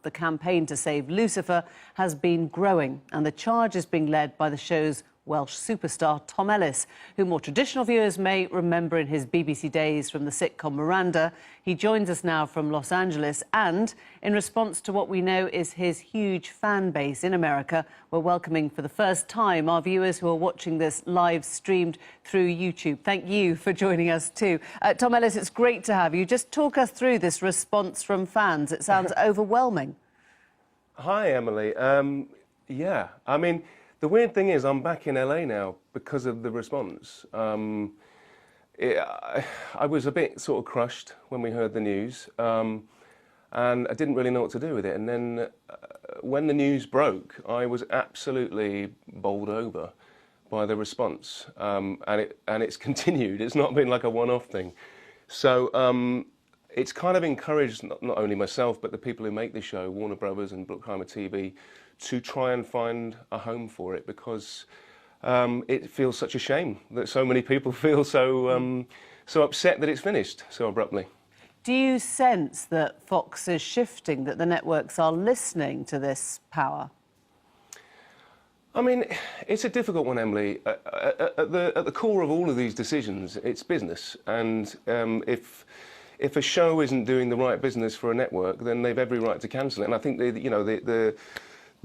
The campaign to save Lucifer has been growing, and the charge is being led by the show's Welsh superstar Tom Ellis, who more traditional viewers may remember in his BBC days from the sitcom Miranda. He joins us now from Los Angeles, and in response to what we know is his huge fan base in America, we're welcoming for the first time our viewers who are watching this live streamed through YouTube. Thank you for joining us too. Tom Ellis, it's great to have you. Just talk us through this response from fans. It sounds overwhelming. Hi, Emily. Yeah, I mean, the weird thing is I'm back in LA now because of the response. I was a bit sort of crushed when we heard the news, and I didn't really know what to do with it. And then when the news broke, I was absolutely bowled over by the response, and it's continued. It's not been like a one-off thing. So it's kind of encouraged not only myself, but the people who make the show, Warner Brothers and Bruckheimer TV, to try and find a home for it, because it feels such a shame that so many people feel so upset that it's finished so abruptly. Do you sense that Fox is shifting, that the networks are listening to this power? I mean, it's a difficult one, Emily. At the core of all of these decisions, it's business, and if a show isn't doing the right business for a network, then they've every right to cancel it. And I think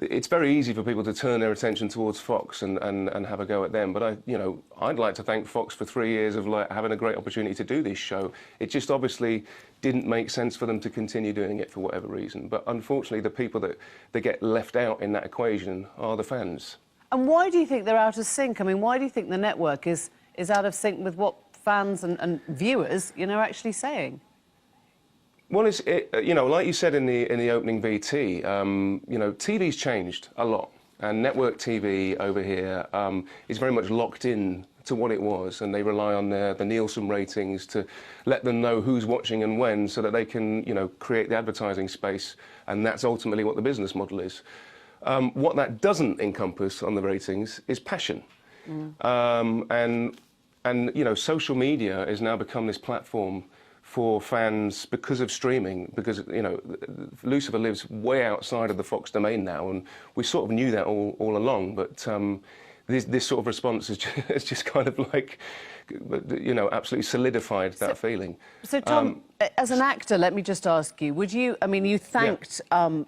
it's very easy for people to turn their attention towards Fox and have a go at them. But I'd like to thank Fox for 3 years of having a great opportunity to do this show. It just obviously didn't make sense for them to continue doing it for whatever reason. But unfortunately, the people that get left out in that equation are the fans. And why do you think they're out of sync? I mean, why do you think the network is out of sync with what fans and viewers, are actually saying? Well, like you said in the opening VT, TV's changed a lot, and network TV over here is very much locked in to what it was, and they rely on the Nielsen ratings to let them know who's watching and when, so that they can, create the advertising space, and that's ultimately what the business model is. What that doesn't encompass on the ratings is passion, and social media has now become this platform for fans because of streaming, because Lucifer lives way outside of the Fox domain now, and we sort of knew that all along. But this sort of response has just kind of absolutely solidified that feeling. So Tom, as an actor, let me just ask you: would you? I mean, you thanked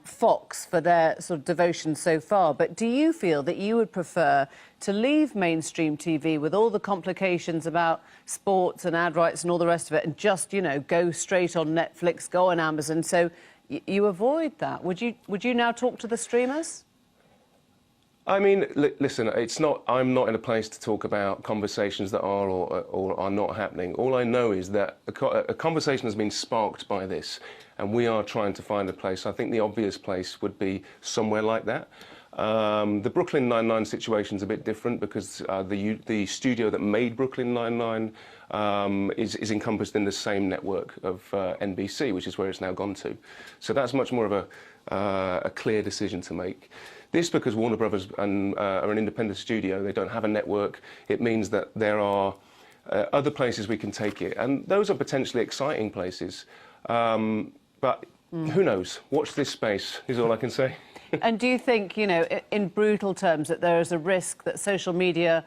Fox for their sort of devotion so far, but do you feel that you would prefer to leave mainstream TV with all the complications about sports and ad rights and all the rest of it, and just go straight on Netflix, go on Amazon? So you avoid that. Would you now talk to the streamers? I mean, listen, I'm not in a place to talk about conversations that are or are not happening. All I know is that a conversation has been sparked by this, and we are trying to find a place. I think the obvious place would be somewhere like that. The Brooklyn Nine-Nine situation is a bit different, because the studio that made Brooklyn Nine-Nine is encompassed in the same network of NBC, which is where it's now gone to. So that's much more of a clear decision to make. This, because Warner Brothers are an independent studio, they don't have a network. It means that there are other places we can take it, and those are potentially exciting places. But who knows? Watch this space is all I can say. And do you think, in brutal terms, that there is a risk that social media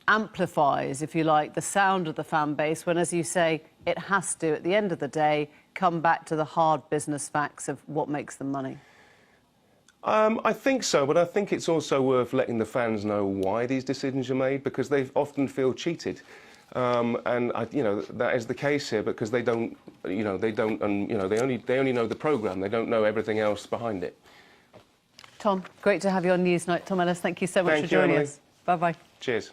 amplifies, if you like, the sound of the fan base, when, as you say, it has to, at the end of the day, come back to the hard business facts of what makes them money? I think so, but I think it's also worth letting the fans know why these decisions are made, because they often feel cheated. And that is the case here, because they only know the programme. They don't know everything else behind it. Tom, great to have you on Newsnight. Tom Ellis, thank you so much for joining us. Bye-bye. Cheers.